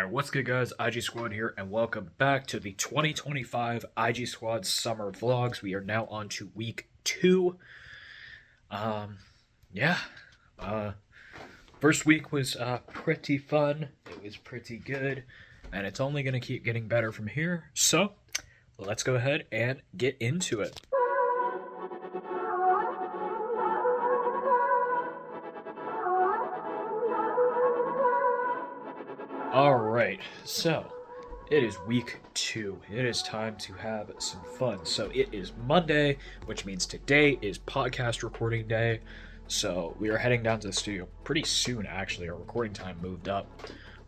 Alright, what's good guys? IG Squad here, and welcome back to the 2025 IG Squad Summer Vlogs. We are now on to week 2. Yeah. First week was pretty fun. It was pretty good, and it's only going to keep getting better from here. So, let's go ahead and get into it. Alright, so it is week 2. It is time to have some fun. So it is Monday, which means today is podcast recording day. So we are heading down to the studio pretty soon, actually. Our recording time moved up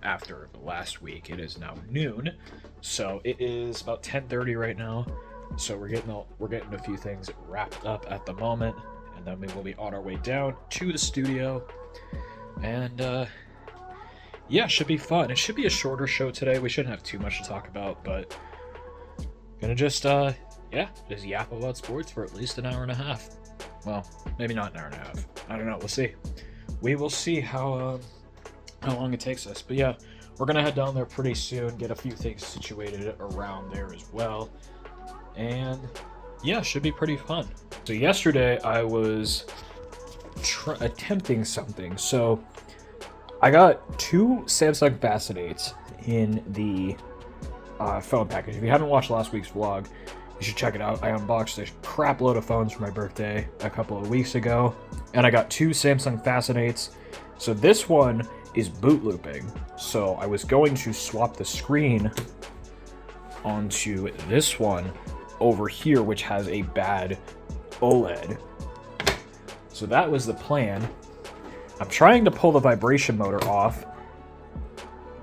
after last week. It is now noon. So it is about 10:30 right now. So we're getting a few things wrapped up at the moment, and then we will be on our way down to the studio. And yeah, should be fun. It should be a shorter show today. We shouldn't have too much to talk about, but gonna just yap about sports for at least an hour and a half. Well, maybe not an hour and a half. I don't know. We'll see. We will see how long it takes us. But yeah, we're gonna head down there pretty soon. Get a few things situated around there as well, and yeah, should be pretty fun. So yesterday I was attempting something. So I got 2 Samsung Fascinates in the phone package. If you haven't watched last week's vlog, you should check it out. I unboxed a crap load of phones for my birthday a couple of weeks ago, and I got 2 Samsung Fascinates. So this one is boot looping. So I was going to swap the screen onto this one over here, which has a bad OLED. So that was the plan. I'm trying to pull the vibration motor off.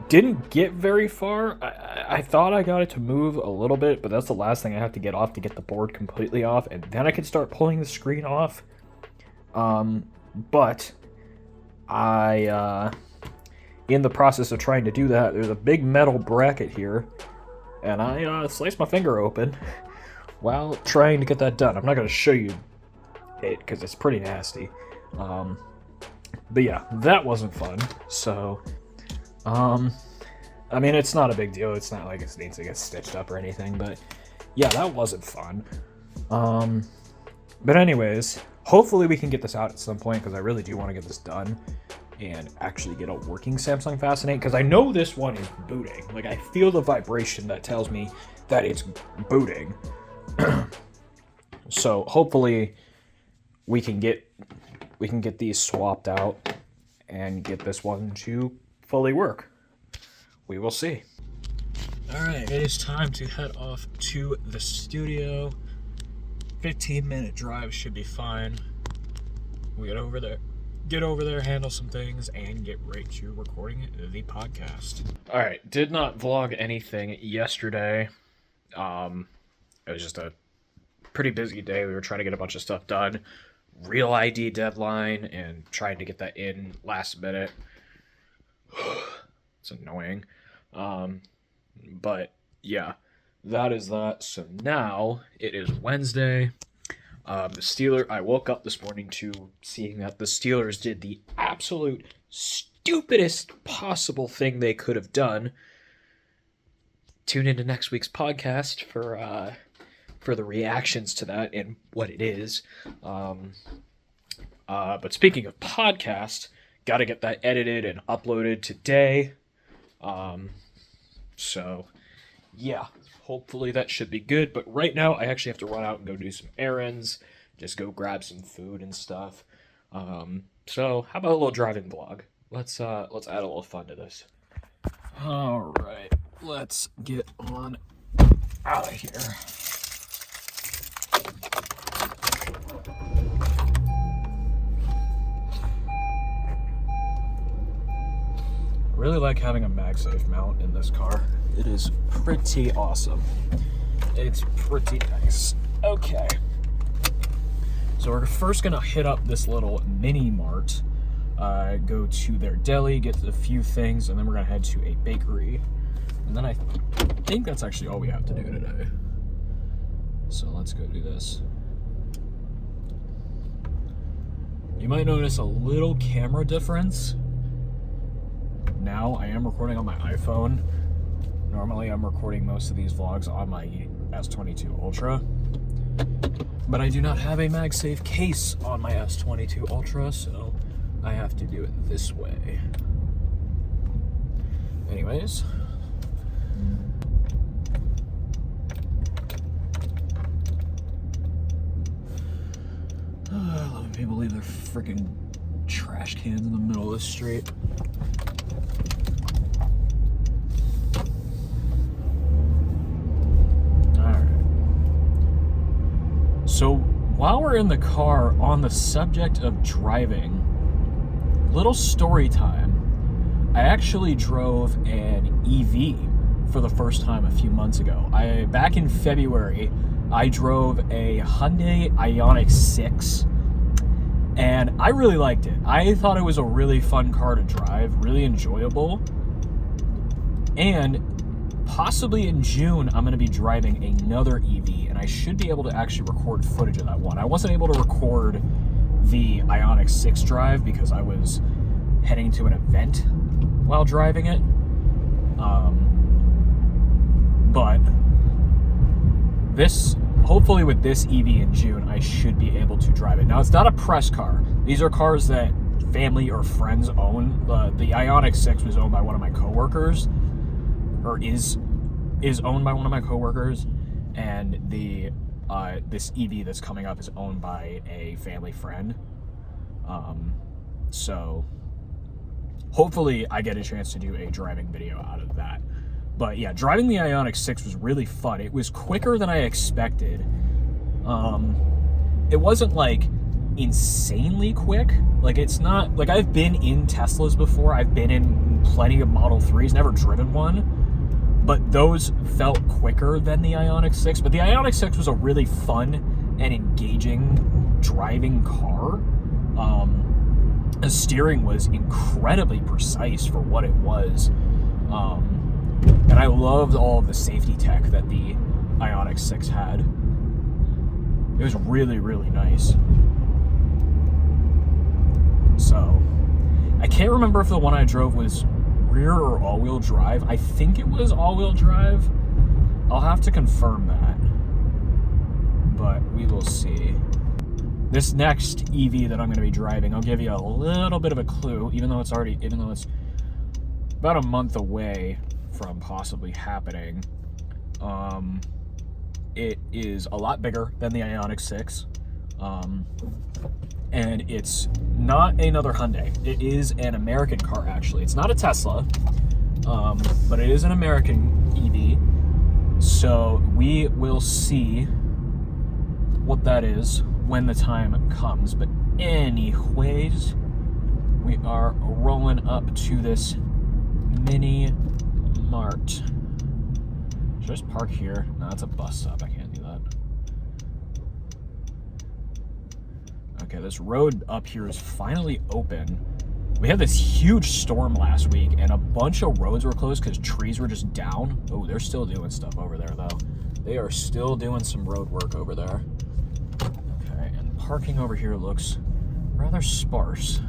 Didn't get very far. I thought I got it to move a little bit, but that's the last thing I have to get off to get the board completely off, and then I can start pulling the screen off. But in the process of trying to do that, there's a big metal bracket here, and I sliced my finger open while trying to get that done. I'm not going to show you it because it's pretty nasty. But yeah, that wasn't fun. So, I mean, it's not a big deal. It's not like it needs to get stitched up or anything. But yeah, that wasn't fun. But anyways, hopefully we can get this out at some point, because I really do want to get this done and actually get a working Samsung Fascinate, because I know this one is booting. Like, I feel the vibration that tells me that it's booting. So hopefully we can get these swapped out and get this one to fully work. We will see. Alright, it is time to head off to the studio. 15-minute drive should be fine. We get over there, handle some things, and get right to recording the podcast. Alright, did not vlog anything yesterday. It was just a pretty busy day. We were trying to get a bunch of stuff done. Real ID deadline, and trying to get that in last minute. It's annoying. But yeah, that is that. So now it is Wednesday. I woke up this morning to seeing that the Steelers did the absolute stupidest possible thing they could have done. Tune into next week's podcast for the reactions to that and what it is. But speaking of podcast, got to get that edited and uploaded today. So yeah, hopefully that should be good. But right now I actually have to run out and go do some errands, just go grab some food and stuff. So how about a little driving vlog? Let's add a little fun to this. All right, let's get on out of here. Really like having a MagSafe mount in this car. It is pretty awesome. It's pretty nice. Okay. So we're first gonna hit up this little mini mart, go to their deli, get a few things, and then we're gonna head to a bakery. And then I think that's actually all we have to do today. So let's go do this. You might notice a little camera difference. now. I am recording on my iPhone. Normally I'm recording most of these vlogs on my S22 Ultra, but I do not have a MagSafe case on my S22 Ultra, so I have to do it this way. Anyways. A lot of people leave their freaking trash cans in the middle of the street. Alright. So, while we're in the car, on the subject of driving, little story time. I actually drove an EV for the first time a few months ago. Back in February, I drove a Hyundai Ioniq 6, and I really liked it. I thought it was a really fun car to drive, really enjoyable. And possibly in June, I'm going to be driving another EV, and I should be able to actually record footage of that one. I wasn't able to record the Ioniq 6 drive because I was heading to an event while driving it. But hopefully with this EV in June, I should be able to drive it. Now, it's not a press car. These are cars that family or friends own. The Ioniq 6 was owned by one of my coworkers, or is owned by one of my coworkers, and this EV that's coming up is owned by a family friend. So hopefully I get a chance to do a driving video out of that. But yeah, driving the Ioniq 6 was really fun. It was quicker than I expected. It wasn't like insanely quick. Like, it's not like, I've been in Teslas before. I've been in plenty of Model 3s, never driven one, but those felt quicker than the Ioniq 6. But the Ioniq 6 was a really fun and engaging driving car. The steering was incredibly precise for what it was. And I loved all of the safety tech that the Ioniq 6 had. It was really, really nice. So, I can't remember if the one I drove was rear or all-wheel drive. I think it was all-wheel drive. I'll have to confirm that. But we will see. This next EV that I'm going to be driving, I'll give you a little bit of a clue, even though it's about a month away from possibly happening. It is a lot bigger than the Ioniq 6, and it's not another Hyundai. It is an American car, actually. It's not a Tesla, but it is an American EV, so we will see what that is when the time comes. But anyways, we are rolling up to this mini mart. Should I just park here? No, it's a bus stop. I can't do that. Okay, this road up here is finally open. We had this huge storm last week, and a bunch of roads were closed because trees were just down. Oh, they're still doing stuff over there, though. They are still doing some road work over there. Okay, and parking over here looks rather sparse.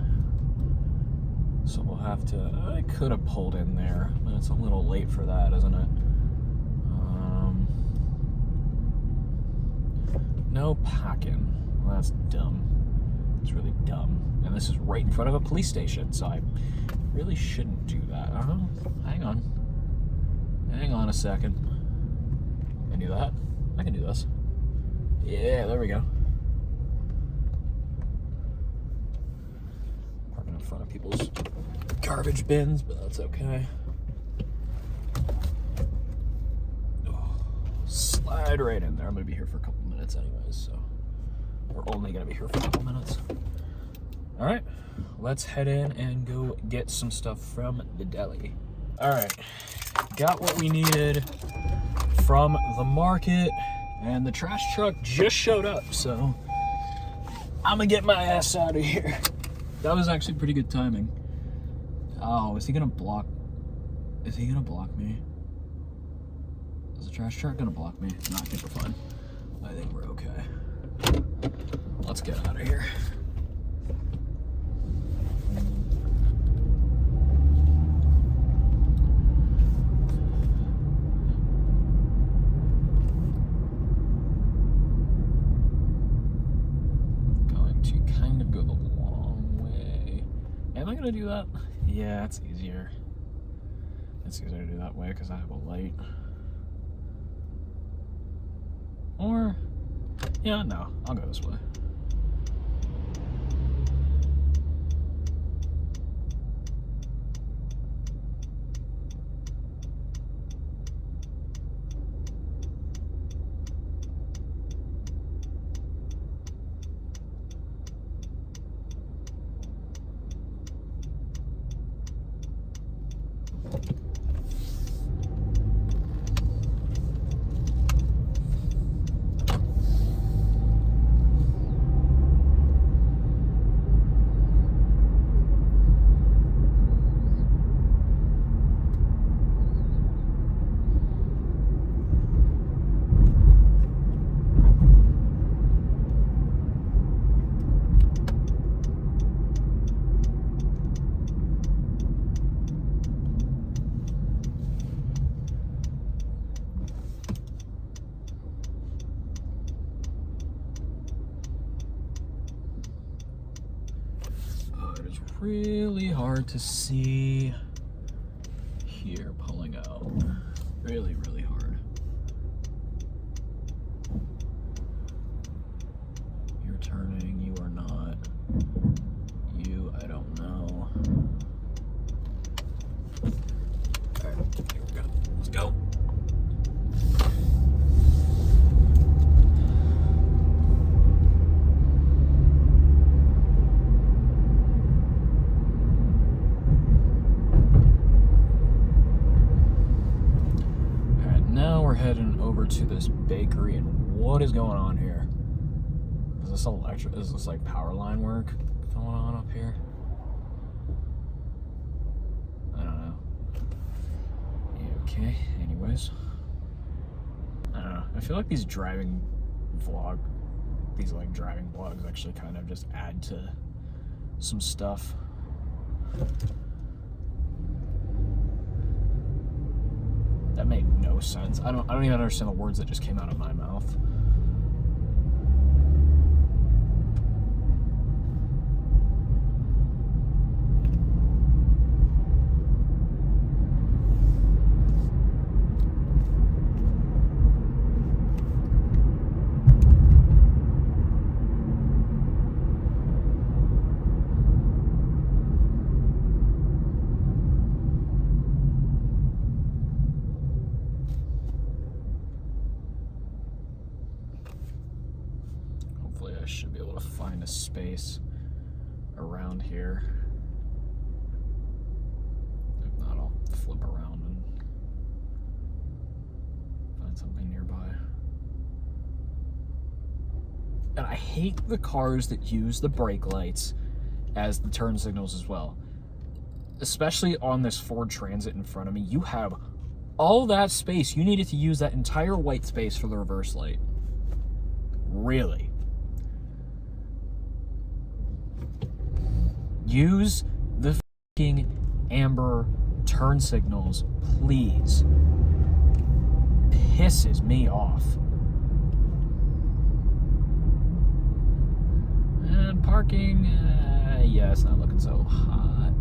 So we'll have to, I could have pulled in there, but it's a little late for that, isn't it? No parking. Well, that's dumb. It's really dumb. And this is right in front of a police station, so I really shouldn't do that. I don't know. Hang on. Hang on a second. Can I do that? I can do this. Yeah, there we go. Parking in front of people's garbage bins, but that's okay. Oh, slide right in there. I'm gonna be here for a couple minutes anyways, so we're only gonna be here for a couple minutes. All right, let's head in and go get some stuff from the deli. All right, got what we needed from the market, and the trash truck just showed up, so I'm gonna get my ass out of here. That was actually pretty good timing. Oh, is he gonna block? Is he gonna block me? Is the trash truck gonna block me? No, I think we're fine. I think we're okay. Let's get out of here. I do that? Yeah, it's easier. It's easier to do that way because I have a light. Or, yeah, no, I'll go this way. Really hard to see here pulling out. Really, really hard. You're turning, you are not. You, I don't know. Alright, here we go. Let's go. Heading over to this bakery, and what is going on here? Is this like power line work going on up here? I don't know. Yeah, okay, anyways. I don't know. I feel like these driving vlogs actually kind of just add to some stuff. That made no sense. I don't even understand the words that just came out of my mouth. Should be able to find a space around here. If not, I'll flip around and find something nearby. And I hate the cars that use the brake lights as the turn signals as well. Especially on this Ford Transit in front of me. You have all that space. You needed to use that entire white space for the reverse light. Really? Use the f***ing amber turn signals, please. Pisses me off. And parking, yeah, it's not looking so hot.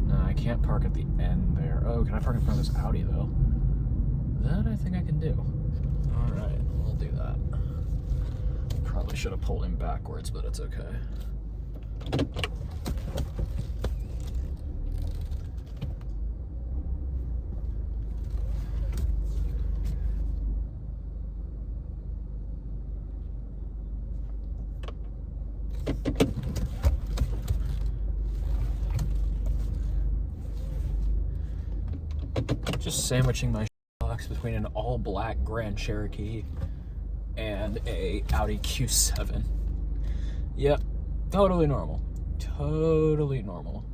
No, I can't park at the end there. Oh, can I park in front of this Audi though? That I think I can do. All right, we'll do that. Probably should have pulled him backwards, but it's okay. Just sandwiching my box between an all-black Grand Cherokee and a Audi Q7. Yep. Totally normal. Totally normal.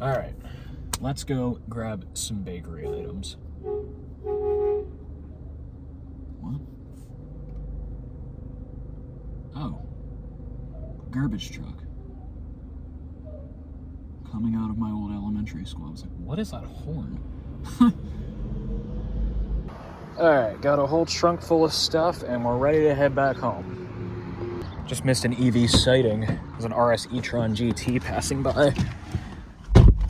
All right, let's go grab some bakery items. What? Oh, garbage truck. Coming out of my old elementary school. I was like, what is that horn? Alright, got a whole trunk full of stuff and we're ready to head back home. Just missed an EV sighting. There's an RS e-tron GT passing by.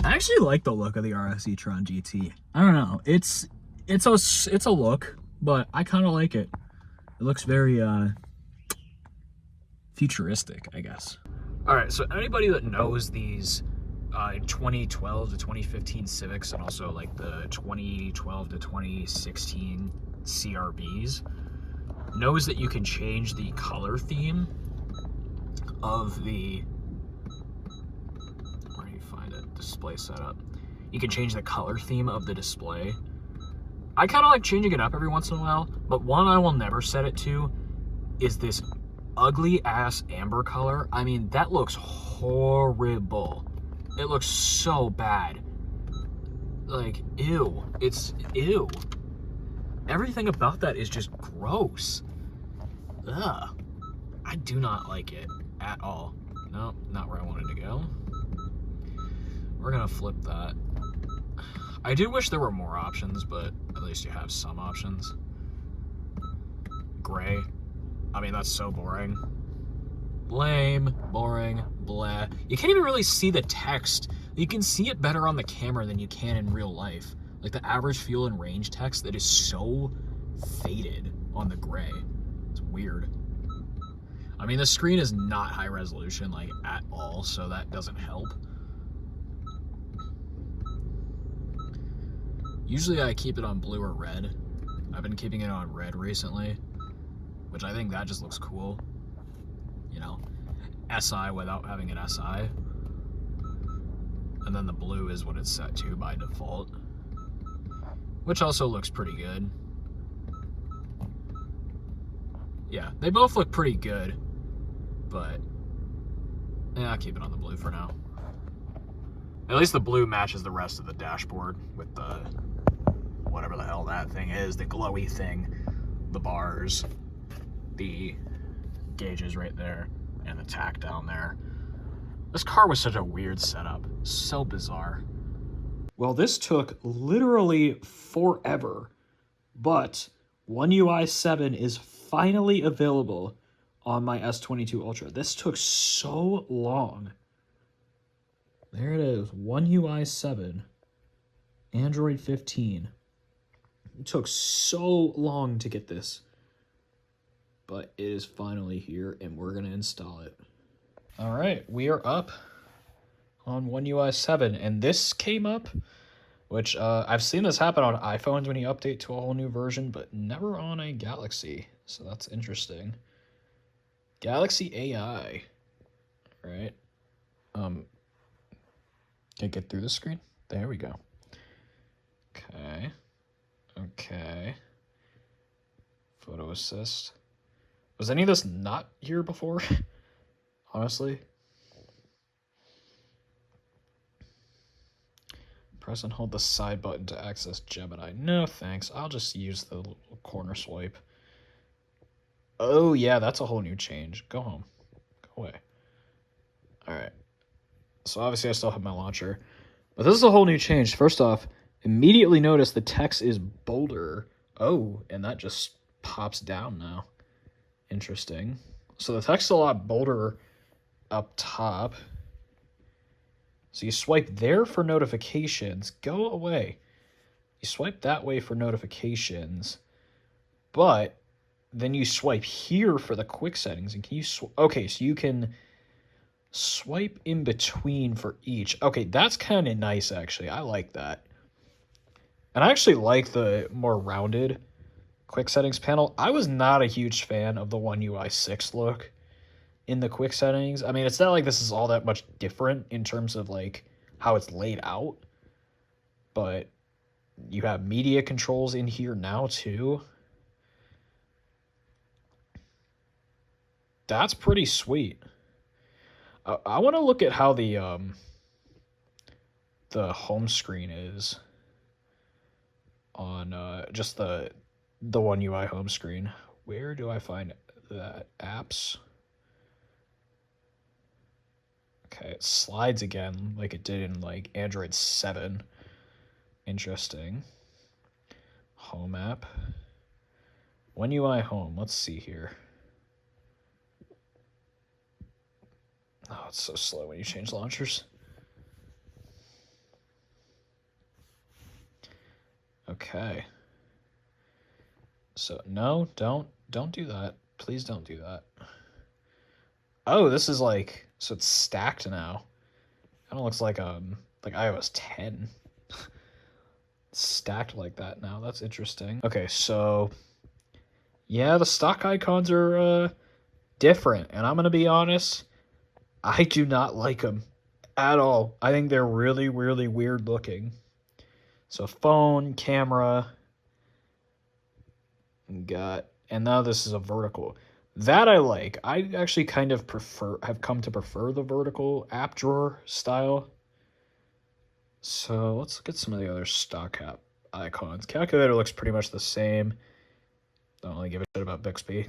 I actually like the look of the RS e-tron GT. I don't know. It's a look, but I kind of like it. It looks very futuristic, I guess. All right, so anybody that knows these 2012 to 2015 Civics and also like the 2012 to 2016 CRVs knows that you can change the color theme of the, where do you find it? Display setup. You can change the color theme of the display. I kind of like changing it up every once in a while, but one I will never set it to is this ugly ass amber color. I mean, that looks horrible. It looks so bad. Like, ew. It's ew. Everything about that is just gross. Ugh. I do not like it at all. No, not where I wanted to go. We're gonna flip that. I do wish there were more options, but at least you have some options. Gray. I mean, that's so boring. Lame, boring, blah. You can't even really see the text. You can see it better on the camera than you can in real life. Like the average fuel and range text that is so faded on the gray. It's weird. I mean, the screen is not high resolution, like, at all, so that doesn't help. Usually I keep it on blue or red. I've been keeping it on red recently, which I think that just looks cool. You know, SI without having an SI. And then the blue is what it's set to by default, which also looks pretty good. Yeah, they both look pretty good, but yeah, I'll keep it on the blue for now. At least the blue matches the rest of the dashboard with the, whatever the hell that thing is, the glowy thing, the bars, the gauges right there, and the tack down there. This car was such a weird setup. So bizarre. Well, this took literally forever, but One UI 7 is finally available on my S22 Ultra. This took so long. There it is, One UI 7, Android 15. It took so long to get this, but it is finally here, and we're gonna install it. All right, we are up on One UI 7, and this came up, which I've seen this happen on iPhones when you update to a whole new version, but never on a Galaxy, so that's interesting. Galaxy AI, all right. Can I get through the screen? There we go. Okay. Photo assist. Was any of this not here before? Honestly. Press and hold the side button to access Gemini. No thanks, I'll just use the little corner swipe. Oh yeah, that's a whole new change. Go home. Go away. Alright. So obviously I still have my launcher. But this is a whole new change. First off, immediately notice the text is bolder. Oh, and that just pops down now. Interesting. So the text is a lot bolder up top. So you swipe there for notifications. Go away. You swipe that way for notifications. But then you swipe here for the quick settings. And can you okay, so you can swipe in between for each. Okay, that's kind of nice, actually. I like that. And I actually like the more rounded quick settings panel. I was not a huge fan of the One UI 6 look in the quick settings. I mean, it's not like this is all that much different in terms of like how it's laid out, but you have media controls in here now too. That's pretty sweet. I want to look at how the home screen is on just the One UI home screen. Where do I find that? Apps. Okay, it slides again like it did in like Android 7. Interesting. Home app. One UI home. Let's see here. Oh, it's so slow when you change launchers. Okay. So no, don't do that. Please don't do that. Oh, this is like, so it's stacked now. Kind of looks like iOS 10. Stacked like that now. That's interesting. Okay, so yeah, the stock icons are different, and I'm gonna be honest, I do not like them at all. I think they're really, really weird looking. So phone, camera, and now this is a vertical. That I like. I actually kind of have come to prefer the vertical app drawer style. So let's look at some of the other stock app icons. Calculator looks pretty much the same. Don't really give a shit about Bixby.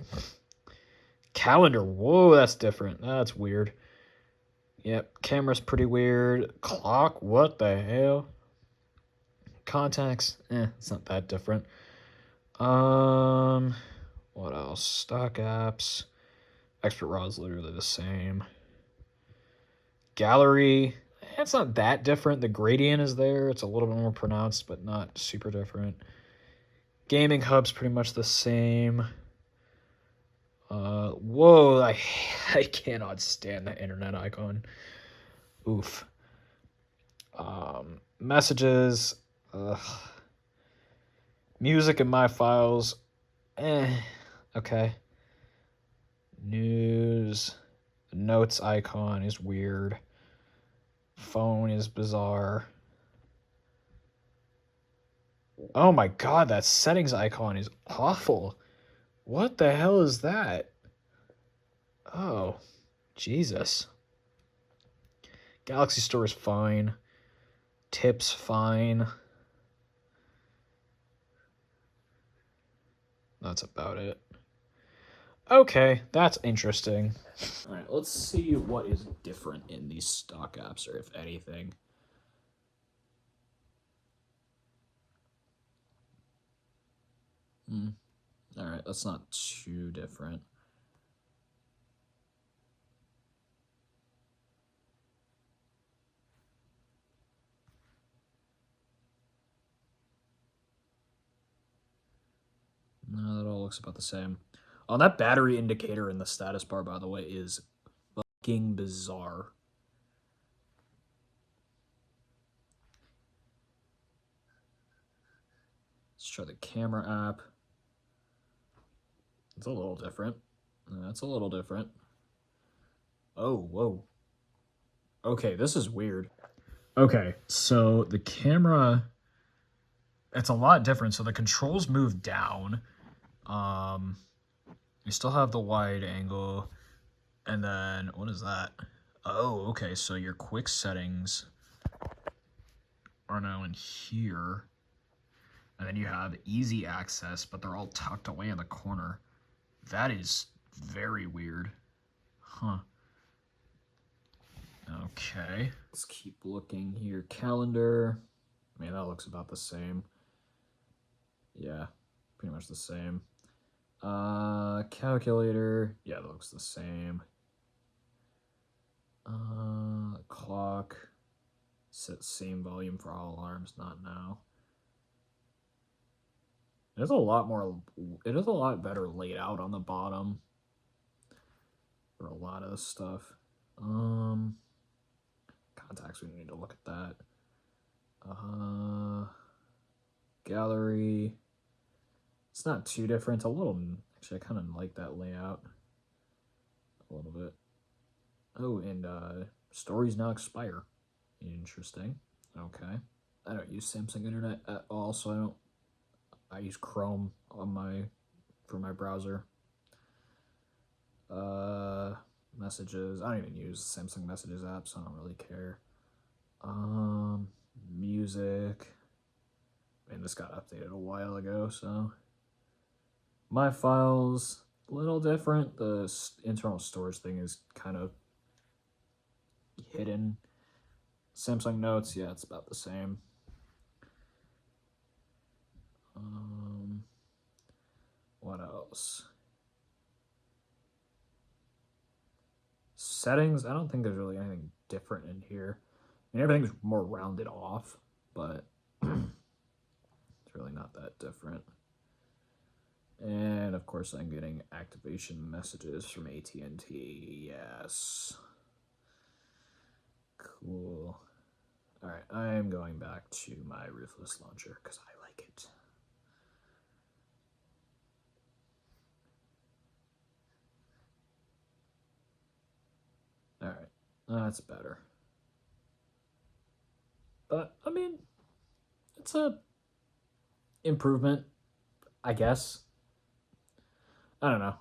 Calendar, whoa, that's different. That's weird. Yep, camera's pretty weird. Clock, what the hell? Contacts, it's not that different. What else? Stock apps. Expert RAW's literally the same. Gallery, it's not that different. The gradient is there. It's a little bit more pronounced, but not super different. Gaming hub's pretty much the same. Whoa, I cannot stand the internet icon. Oof. Messages. Ugh. Music in my files. Okay. News. The notes icon is weird. Phone is bizarre. Oh my god, that settings icon is awful. What the hell is that? Oh, Jesus. Galaxy Store is fine. Tips, fine. That's about it. Okay, that's interesting. All right, let's see what is different in these stock apps, or if anything. All right, that's not too different. No, that all looks about the same. Oh, that battery indicator in the status bar, by the way, is fucking bizarre. Let's try the camera app. It's a little different. That's a little different. Oh, whoa. Okay, this is weird. Okay, so the camera, it's a lot different. So the controls move down. You still have the wide angle. And then, what is that? Oh, okay, so your quick settings are now in here. And then you have easy access, but they're all tucked away in the corner. That is very weird. Huh. Okay. Let's keep looking here. Calendar. I mean, that looks about the same. Yeah, pretty much the same. Calculator. Yeah, that looks the same. Clock. Set same volume for all alarms, not now. It is a lot better laid out on the bottom for a lot of the stuff. Contacts, we need to look at that. Gallery. It's not too different. A little, actually, I kind of like that layout a little bit. Oh, and stories now expire. Interesting. Okay. I don't use Samsung Internet at all, so I use Chrome on for my browser. Messages. I don't even use Samsung Messages app, so I don't really care. Music. I mean, this got updated a while ago, so my files a little different. The internal storage thing is kind of hidden. Samsung Notes, yeah, it's about the same. What else? Settings, I don't think there's really anything different in here. I mean, everything's more rounded off, but it's really not that different. And of course, I'm getting activation messages from AT&T. Yes. Cool. All right, I am going back to my Ruthless Launcher because I like it. All right, that's better. But I mean, it's a improvement, I guess. I don't know.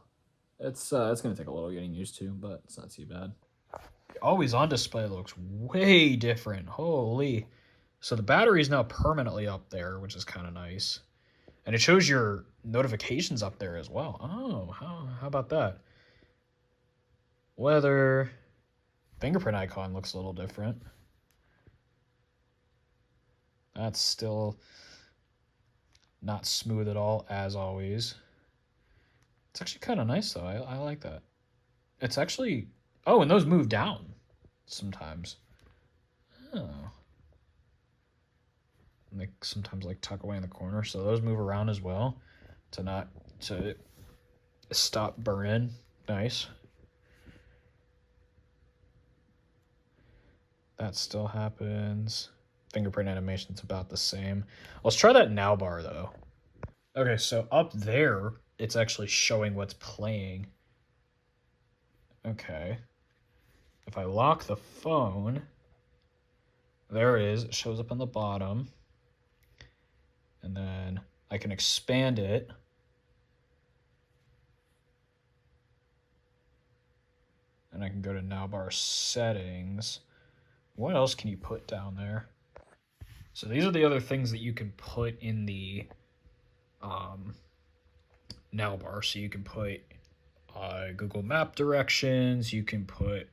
It's gonna take a little getting used to, but it's not too bad. Always on display looks way different. Holy. So the battery is now permanently up there, which is kind of nice. And it shows your notifications up there as well. Oh, how about that? Weather. Fingerprint icon looks a little different. That's still not smooth at all, as always. It's actually kind of nice, though. I like that. It's actually... Oh, and those move down sometimes. Oh. And they sometimes, like, tuck away in the corner, so those move around as well to stop burn-in. Nice. That still happens. Fingerprint animation's about the same. Let's try that now bar, though. Okay, so up there, it's actually showing what's playing. Okay. If I lock the phone, there it is. It shows up on the bottom. And then I can expand it. And I can go to now bar settings. What else can you put down there? So these are the other things that you can put in the now bar. So you can put Google Map directions. You can put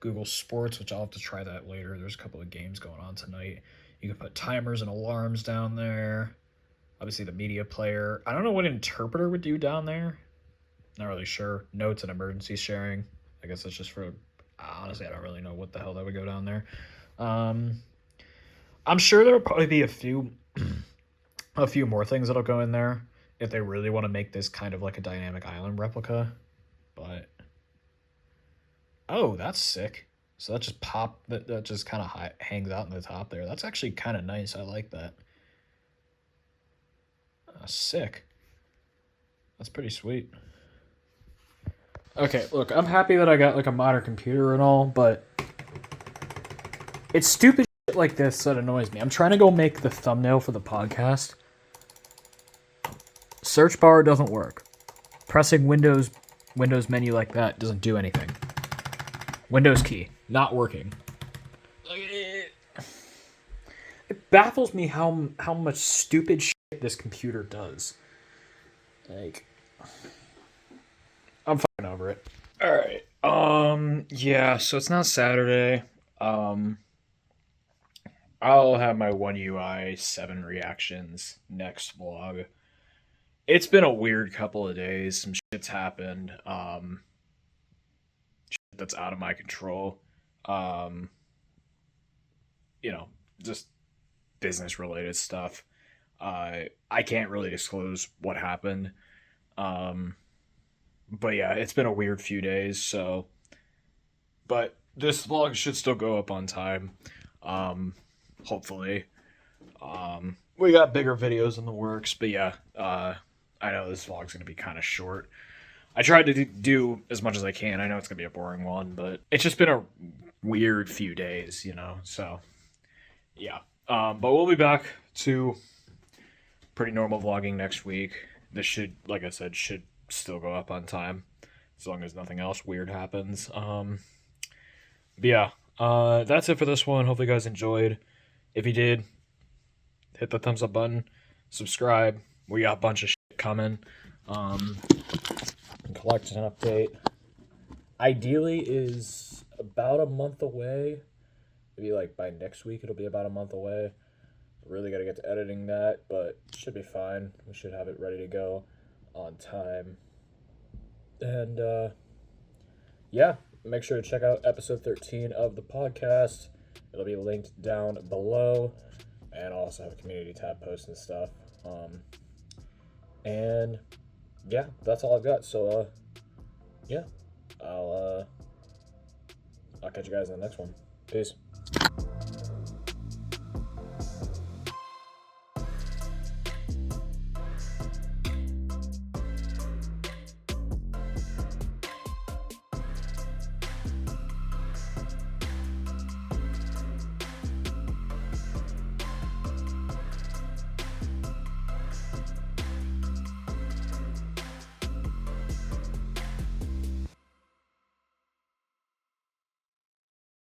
Google Sports, which I'll have to try that later. There's a couple of games going on tonight. You can put timers and alarms down there. Obviously the media player. I don't know what interpreter would do down there. Not really sure. Notes and emergency sharing. I guess that's just for... Honestly, I don't really know what the hell that would go down there. I'm sure there'll probably be a few more things that'll go in there if they really want to make this kind of like a dynamic island replica. But oh, that's sick. So that just that just kind of hangs out in the top there. That's actually kind of nice. I like that. Sick. That's pretty sweet. Okay, look, I'm happy that I got like a modern computer and all, but it's stupid shit like this that annoys me. I'm trying to go make the thumbnail for the podcast. Search bar doesn't work. Pressing Windows menu like that doesn't do anything. Windows key, not working. It baffles me how much stupid shit this computer does. Like, I'm fucking over it. All right. Yeah, so it's now Saturday. I'll have my One UI 7 reactions next vlog. It's been a weird couple of days. Some shit's happened. Shit that's out of my control. Just business related stuff. I can't really disclose what happened. But yeah, it's been a weird few days, so but this vlog should still go up on time. Hopefully. We got bigger videos in the works, but yeah, I know this vlog's gonna be kind of short. I tried to do as much as I can. I know it's gonna be a boring one, but it's just been a weird few days, so yeah. But we'll be back to pretty normal vlogging next week. This should, like I said, should still go up on time as long as nothing else weird happens. But yeah, that's it for this one. Hopefully you guys enjoyed. If you did, hit the thumbs up button, subscribe. We got a bunch of shit coming. Collection update ideally is about a month away. Maybe like by next week it'll be about a month away. Really got to get to editing that, but should be fine. We should have it ready to go. on time. And yeah, make sure to check out episode 13 of the podcast. It'll be linked down below, and I'll also have a community tab post and stuff. And yeah, that's all I've got. So yeah, I'll catch you guys in the next one. Peace.